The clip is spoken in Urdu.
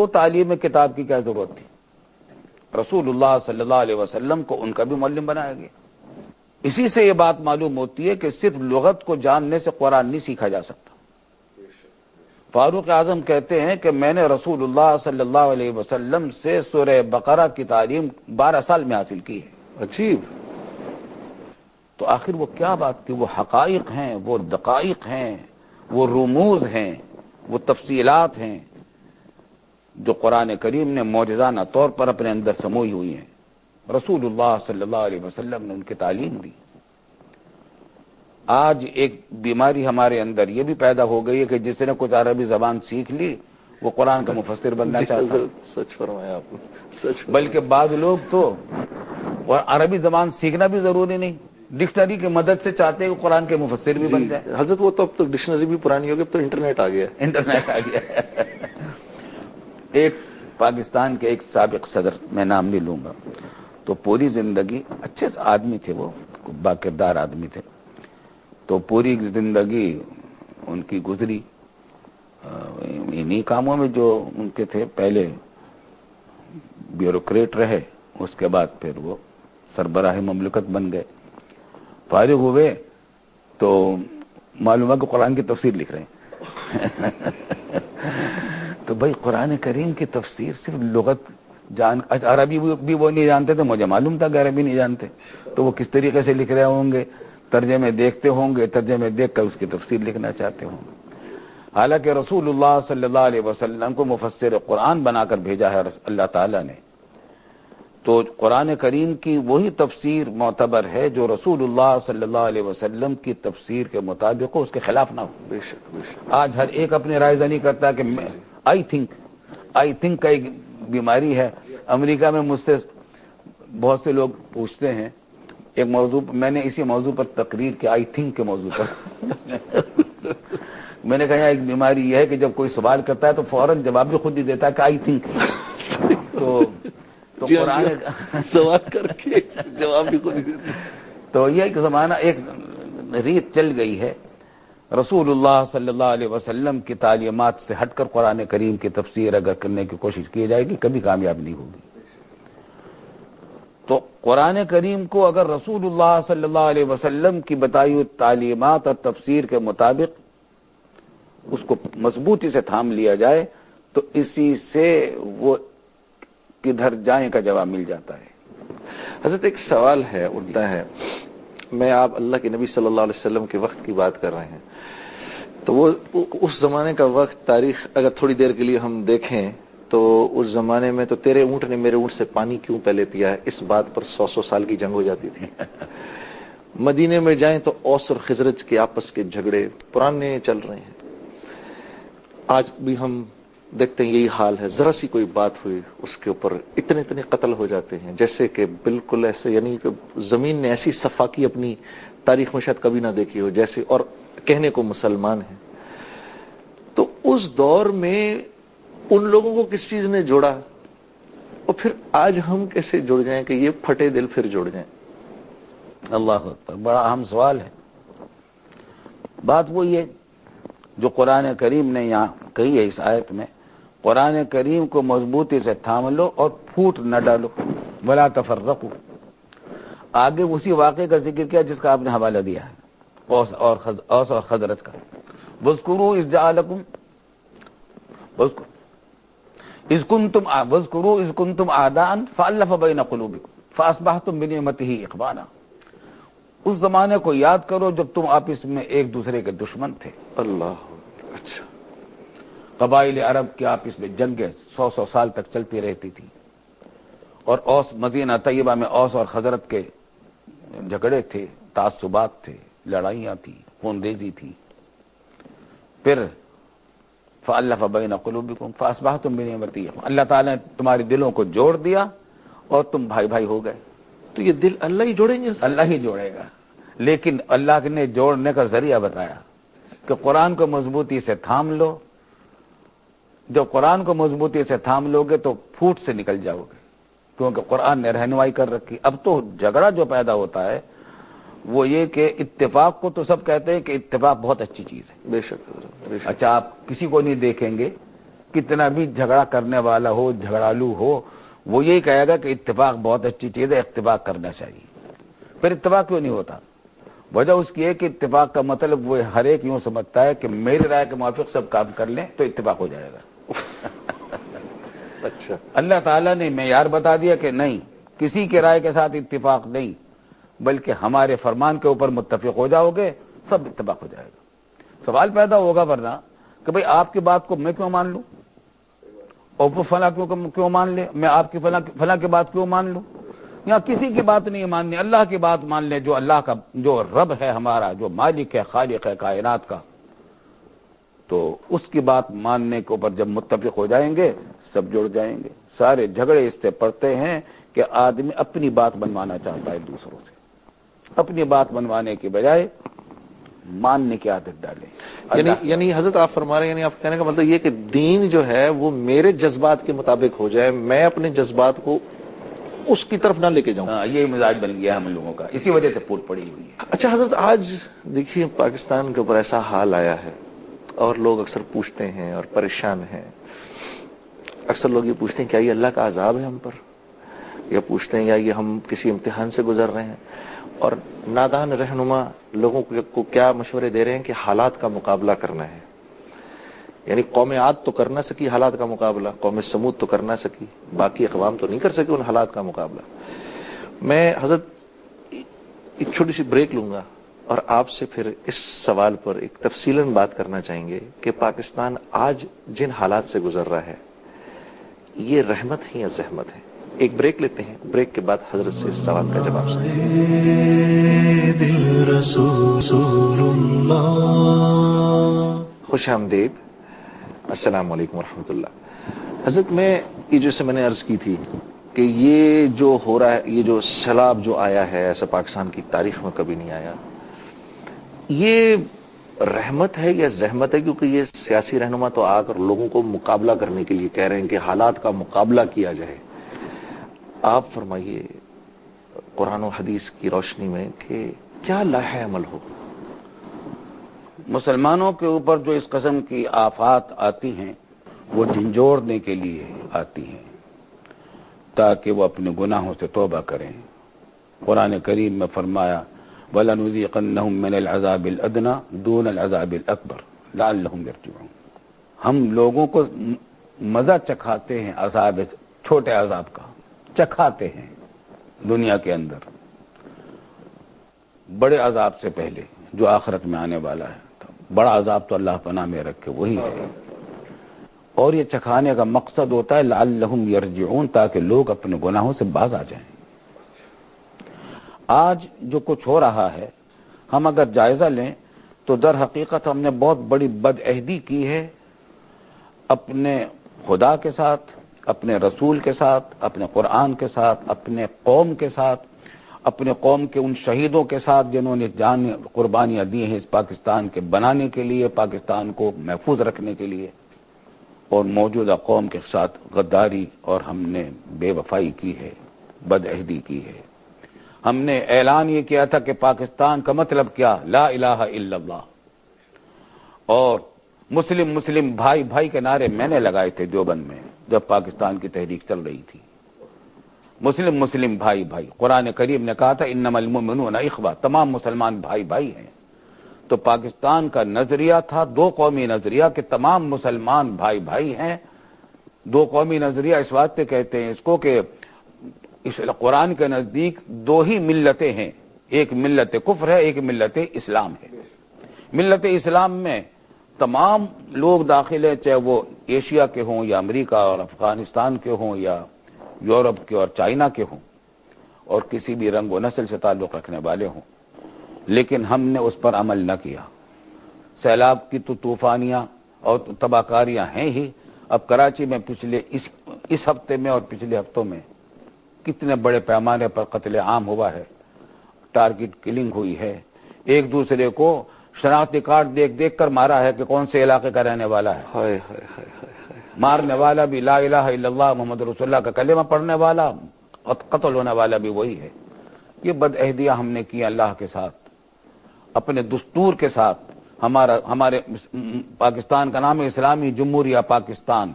کو تعلیم کتاب کی کیا ضرورت تھی؟ رسول اللہ صلی اللہ علیہ وسلم کو ان کا بھی معلم بنایا گیا۔ اسی سے یہ بات معلوم ہوتی ہے کہ صرف لغت کو جاننے سے قرآن نہیں سیکھا جا سکتا۔ فاروق اعظم کہتے ہیں کہ میں نے رسول اللہ صلی اللہ علیہ وسلم سے سورہ بقرہ کی تعلیم 12 سال میں حاصل کی ہے۔ عجیب۔ تو آخر وہ کیا بات تھی؟ وہ حقائق ہیں، وہ دقائق ہیں، وہ رموز ہیں، وہ تفصیلات ہیں جو قرآن کریم نے معجزانہ طور پر اپنے اندر سموئی ہوئی ہیں۔ رسول اللہ صلی اللہ علیہ وسلم نے ان کی تعلیم دی۔ آج ایک بیماری ہمارے اندر یہ بھی پیدا ہو گئی ہے کہ جس نے کچھ عربی زبان سیکھ لی وہ قرآن کا مفسر بننا چاہتا ہے۔ سچ فرمایا آپ نے، سچ۔ بلکہ بعض لوگ تو عربی زبان سیکھنا بھی ضروری نہیں، ڈکشنری کی مدد سے چاہتے ہیں کہ قرآن کے مفسر بھی بن جائے۔ حضرت وہ تو اب تو ڈکشنری بھی پرانی ہوگی، اب تو انٹرنیٹ آ گیا۔ انٹرنیٹ آ گیا۔ ایک پاکستان کے ایک سابق صدر، میں نام نہیں لوں گا، تو پوری زندگی اچھے آدمی تھے، وہ باکردار آدمی تھے، تو پوری زندگی ان کی گزری انہی کاموں میں جو ان کے تھے۔ پہلے بیوروکریٹ رہے، اس کے بعد پھر وہ سربراہ مملکت بن گئے۔ فارغ ہوئے تو معلوم ہے کہ قرآن کی تفسیر لکھ رہے ہیں۔ تو بھائی قرآن کریم کی تفسیر صرف لغت جان، عربی بھی وہ نہیں جانتے تھے، مجھے معلوم تھا کہ عربی نہیں جانتے، تو وہ کس طریقے سے لکھ رہے ہوں گے؟ ترجمے دیکھتے ہوں گے، ترجمے دیکھ کر اس کی تفسیر لکھنا چاہتے ہوں گے۔ حالانکہ رسول اللہ صلی اللہ علیہ وسلم کو مفسر قرآن بنا کر بھیجا ہے اللہ تعالیٰ نے، تو قرآن کریم کی وہی تفسیر معتبر ہے جو رسول اللہ صلی اللہ علیہ وسلم کی تفسیر کے مطابق ہو، اس کے خلاف نہ ہو۔ بے شک، بے شک۔ آج ہر ایک اپنے رائے زنی کرتا ہے کہ آئی تھنک کا ایک بیماری ہے۔ امریکہ میں مجھ سے بہت سے لوگ پوچھتے ہیں، ایک موضوع میں نے اسی موضوع پر تقریر کی، آئی تھنک کے موضوع پر۔ میں نے کہا ایک بیماری یہ ہے کہ جب کوئی سوال کرتا ہے تو فوراً جواب بھی خود ہی دیتا ہے کہ آئی تھنک۔ تو قرآن سوال کر کے جواب بھی خود ہی دیتا۔ تو یہ ایک زمانہ، ایک ریت چل گئی ہے، رسول اللہ صلی اللہ علیہ وسلم کی تعلیمات سے ہٹ کر قرآن کریم کی تفسیر اگر کرنے کی کوشش کی جائے گی کبھی کامیاب نہیں ہوگی۔ تو قرآن کریم کو اگر رسول اللہ صلی اللہ علیہ وسلم کی بتائی ہوئی تعلیمات اور تفسیر کے مطابق اس کو مضبوطی سے تھام لیا جائے تو اسی سے وہ کدھر جائیں کا جواب مل جاتا ہے۔ حضرت ایک سوال ہے، اٹھتا ہے، میں آپ اللہ کے نبی صلی اللہ علیہ وسلم کے وقت کی بات کر رہے ہیں، تو وہ اس زمانے کا وقت، تاریخ اگر تھوڑی دیر کے لیے ہم دیکھیں تو اس زمانے میں تو تیرے اونٹ نے میرے اونٹ سے پانی کیوں پہلے پیا ہے، اس بات پر 100 سال کی جنگ ہو جاتی تھی۔ مدینے میں جائیں تو اوس اور خزرج کے آپس کے جھگڑے پرانے چل رہے ہیں۔ آج بھی ہم دیکھتے ہیں یہی حال ہے، ذرا سی کوئی بات ہوئی اس کے اوپر اتنے قتل ہو جاتے ہیں، جیسے کہ بالکل ایسے، یعنی کہ زمین نے ایسی صفاقی اپنی تاریخ میں شاید کبھی نہ دیکھی ہو، جیسے، اور کہنے کو مسلمان ہیں۔ تو اس دور میں ان لوگوں کو کس چیز نے جوڑا، اور پھر آج ہم کیسے جڑ جائیں کہ یہ پھٹے دل پھر جڑ جائیں؟ اللہ اکبر، بڑا اہم سوال ہے۔ بات وہی ہے جو قرآن کریم نے یہاں کہی ہے اس آیت میں، قرآن کریم کو مضبوطی سے تھام لو اور پھوٹ نہ ڈالو، ولا تفرقوا۔ آگے اسی واقعے کا ذکر کیا جس کا آپ نے حوالہ دیا ہے، اوس اور خزرج کا۔ واذکروا اذ جعلکم، واذکروا اذ کنتم اعداء فالف بین قلوبکم فاصبحتم بنعمتہ اخوانا۔ اس زمانے کو یاد کرو جب تم آپس میں ایک دوسرے کے دشمن تھے۔ اللہ، اچھا۔ قبائل عرب کی آپس میں جنگیں 100 سال تک چلتی رہتی تھی، اور اوس، مدینہ طیبہ میں اوس اور خزرج کے جھگڑے تھے، تعصبات تھے، لڑائیاں تھیں، خون ریزی تھی۔ پھر فَأَلَّفَ بَيْنَ قُلُوبِكُمْ فَأَصْبَحْتُمْ بِنِعْمَتِهِ، اللہ تعالیٰ نے تمہارے دلوں کو جوڑ دیا اور تم بھائی بھائی ہو گئے۔ تو یہ دل اللہ ہی جوڑیں گے؟ اللہ ہی جوڑے گا، لیکن اللہ نے جوڑنے کا ذریعہ بتایا کہ قرآن کو مضبوطی سے تھام لو۔ جب قرآن کو مضبوطی سے تھام لو گے تو پھوٹ سے نکل جاؤ گے، کیونکہ قرآن نے رہنمائی کر رکھی۔ اب تو جھگڑا جو پیدا ہوتا ہے وہ یہ کہ اتفاق کو تو سب کہتے ہیں کہ اتفاق بہت اچھی چیز ہے، بے شک، بے شک۔ اچھا آپ کسی کو نہیں دیکھیں گے کتنا بھی جھگڑا کرنے والا ہو، جھگڑالو ہو، وہ یہی کہے گا کہ اتفاق بہت اچھی چیز ہے، اتفاق کرنا چاہیے۔ پھر اتفاق کیوں نہیں ہوتا؟ وجہ اس کی ہے کہ اتفاق کا مطلب وہ ہر ایک یوں سمجھتا ہے کہ میری رائے کے موافق سب کام کر لیں تو اتفاق ہو جائے گا۔ اچھا، اللہ تعالیٰ نے معیار بتا دیا کہ نہیں، کسی کے رائے کے ساتھ اتفاق نہیں، بلکہ ہمارے فرمان کے اوپر متفق ہو جاؤ گے، سب اتفاق ہو جائے گا۔ سوال پیدا ہوگا ورنہ کہ بھئی آپ کی بات کو میں کیوں مان لوں، اور وہ فلاں کیوں مان لے، میں آپ کی فلاں کی بات کیوں مان لوں؟ یہاں کسی کی بات نہیں ماننی، اللہ کی بات مان لیں، جو اللہ کا، جو رب ہے ہمارا، جو مالک ہے، خالق ہے کائنات کا، تو اس کی بات ماننے کے اوپر جب متفق ہو جائیں گے سب جڑ جائیں گے۔ سارے جھگڑے اس سے پڑتے ہیں کہ آدمی اپنی بات بنوانا چاہتا ہے دوسروں سے، اپنی بات بنوانے کی بجائے ماننے کی عادت ڈالیں۔ یعنی حضرت آپ فرما رہے ہیں، یعنی آپ کہنے کا مطلب یہ کہ دین جو ہے وہ میرے جذبات کے مطابق ہو جائے، میں اپنے جذبات کو اس کی طرف نہ لے کے جاؤں۔ یہ مزاج بن گیا ہم لوگوں کا، اسی وجہ سے پھوٹ پڑی ہوئی ہے۔ اچھا حضرت، آج دیکھیے پاکستان کے اوپر ایسا حال آیا ہے اور لوگ اکثر پوچھتے ہیں اور پریشان ہیں، اکثر لوگ یہ پوچھتے ہیں کیا یہ اللہ کا عذاب ہے ہم پر، یا پوچھتے ہیں یا یہ ہم کسی امتحان سے گزر رہے ہیں، اور نادان رہنما لوگوں کو کیا مشورے دے رہے ہیں کہ حالات کا مقابلہ کرنا ہے۔ یعنی قوم عاد تو کر نہ سکی حالات کا مقابلہ، قوم سمود تو کر نہ سکی، باقی اقوام تو نہیں کر سکے ان حالات کا مقابلہ۔ میں حضرت ایک چھوٹی سی بریک لوں گا اور آپ سے پھر اس سوال پر ایک تفصیلاً بات کرنا چاہیں گے کہ پاکستان آج جن حالات سے گزر رہا ہے یہ رحمت ہے یا زحمت ہے۔ ایک بریک لیتے ہیں، بریک کے بعد حضرت سے اس سوال کا جواب سنیں گے۔ خوش آمدید، السلام علیکم ورحمۃ اللہ۔ حضرت میں یہ جیسے میں نے عرض کی تھی کہ یہ جو ہو رہا ہے، یہ جو سیلاب جو آیا ہے ایسا پاکستان کی تاریخ میں کبھی نہیں آیا، یہ رحمت ہے یا زحمت ہے؟ کیونکہ یہ سیاسی رہنما تو آ کر لوگوں کو مقابلہ کرنے کے لیے کہہ رہے ہیں کہ حالات کا مقابلہ کیا جائے۔ آپ فرمائیے قرآن و حدیث کی روشنی میں کہ کیا لائحہ عمل ہو؟ مسلمانوں کے اوپر جو اس قسم کی آفات آتی ہیں وہ جھنجھوڑنے کے لیے آتی ہیں تاکہ وہ اپنے گناہوں سے توبہ کریں۔ قرآن کریم میں فرمایا وَلَنُذِيقَنَّهُم مِّنَ الْعَذَابِ الْأَدْنَىٰ دُونَ الْعَذَابِ الْأَكْبَرِ لَعَلَّهُمْ يَرْجِعُونَ۔ ہم لوگوں کو مزہ چکھاتے ہیں عذاب، چھوٹے عذاب کا چکھاتے ہیں دنیا کے اندر، بڑے عذاب سے پہلے جو آخرت میں آنے والا ہے۔ بڑا عذاب تو اللہ پناہ میں رکھے وہی ہے، اور یہ چکھانے کا مقصد ہوتا ہے لعلہم یرجعون، تاکہ لوگ اپنے گناہوں سے باز آ جائیں۔ آج جو کچھ ہو رہا ہے ہم اگر جائزہ لیں تو در حقیقت ہم نے بہت بڑی بدعہدی کی ہے اپنے خدا کے ساتھ، اپنے رسول کے ساتھ، اپنے قرآن کے ساتھ، اپنے قوم کے ساتھ، اپنے قوم کے ان شہیدوں کے ساتھ جنہوں نے جان قربانیاں دی ہیں اس پاکستان کے بنانے کے لیے، پاکستان کو محفوظ رکھنے کے لیے، اور موجودہ قوم کے ساتھ غداری اور ہم نے بے وفائی کی ہے، بدعہدی کی ہے۔ ہم نے اعلان یہ کیا تھا کہ پاکستان کا مطلب کیا، لا الہ الا اللہ، اور مسلم مسلم بھائی بھائی کے نعرے میں نے لگائے تھے دیوبند میں جب پاکستان کی تحریک چل رہی تھی۔ مسلم مسلم بھائی بھائی، قرآن کریم نے کہا تھا انما المؤمنون اخوہ، تمام مسلمان بھائی بھائی ہیں۔ تو پاکستان کا نظریہ تھا دو قومی نظریہ کہ تمام مسلمان بھائی بھائی ہیں۔ دو قومی نظریہ اس بات سے کہتے ہیں اس کو کہ اس قرآن کے نزدیک دو ہی ملتیں ہیں، ایک ملت کفر ہے، ایک ملت اسلام ہے۔ ملت اسلام میں تمام لوگ داخل ہیں، چاہے وہ ایشیا کے ہوں یا امریکہ اور افغانستان کے ہوں یا یورپ کے اور چائنا کے ہوں، اور کسی بھی رنگ و نسل سے تعلق رکھنے والے ہوں، لیکن ہم نے اس پر عمل نہ کیا۔ سیلاب کی تو طوفانیاں اور تباہ کاریاں ہیں ہی۔ اب کراچی میں پچھلے اس ہفتے میں اور پچھلے ہفتوں میں کتنے بڑے پیمانے پر قتل عام ہوا ہے، ٹارگٹ کلنگ ہوئی ہے، ایک دوسرے کو شناختی کارڈ دیکھ دیکھ کر مارا ہے کہ کون سے علاقے کا رہنے والا ہے۔ مارنے والا بھی لا الہ الا اللہ محمد رسول اللہ کا کلمہ پڑھنے والا، قتل ہونے والا بھی وہی ہے۔ یہ بدعہدیاں ہم نے کی اللہ کے ساتھ، اپنے دستور کے ساتھ۔ ہمارے پاکستان کا نام ہے اسلامی جمہوریہ پاکستان،